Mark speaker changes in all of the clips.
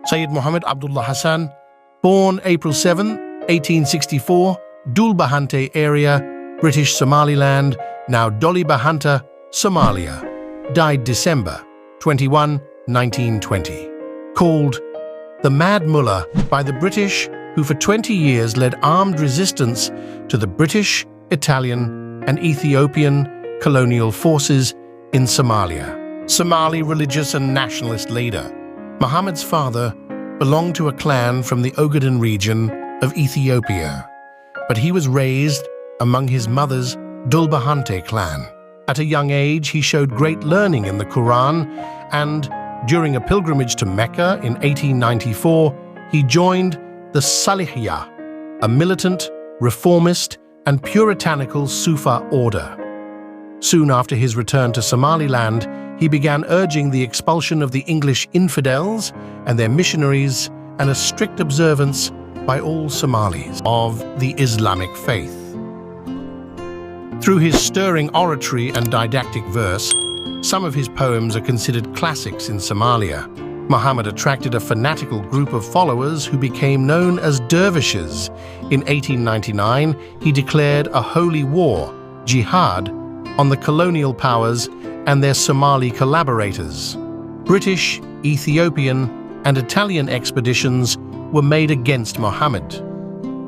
Speaker 1: Sayyid Mohamed Abdulla Hassan, born April 7, 1864, Dulbahante area, British Somaliland, now Dolly-Bahanta, Somalia. Died December 21, 1920. Called the Mad Mullah by the British, who for 20 years led armed resistance to the British, Italian, and Ethiopian colonial forces in Somalia. Somali religious and nationalist leader. Mohammed's father belonged to a clan from the Ogaden region of Ethiopia, but he was raised among his mother's Dulbahante clan. At a young age, he showed great learning in the Quran, and during a pilgrimage to Mecca in 1894, he joined the Salihiyah, a militant, reformist, and puritanical Sufa order. Soon after his return to Somaliland, he began urging the expulsion of the English infidels and their missionaries and a strict observance by all Somalis of the Islamic faith. Through his stirring oratory and didactic verse, some of his poems are considered classics in Somalia. Mohammed attracted a fanatical group of followers who became known as Dervishes. In 1899, he declared a holy war, jihad, on the colonial powers and their Somali collaborators. British, Ethiopian, and Italian expeditions were made against Mohammed.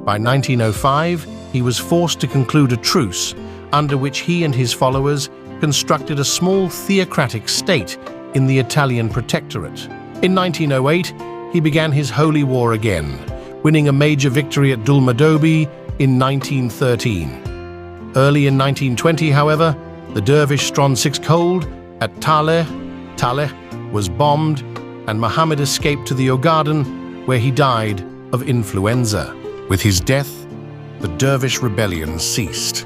Speaker 1: By 1905, he was forced to conclude a truce, under which he and his followers constructed a small theocratic state in the Italian protectorate. In 1908, he began his holy war again, winning a major victory at Dulmadobi in 1913. Early in 1920, however, the Dervish Strong-Six Cold at Taleh was bombed, and Mohammed escaped to the Ogaden, where he died of influenza. With his death, the Dervish rebellion ceased.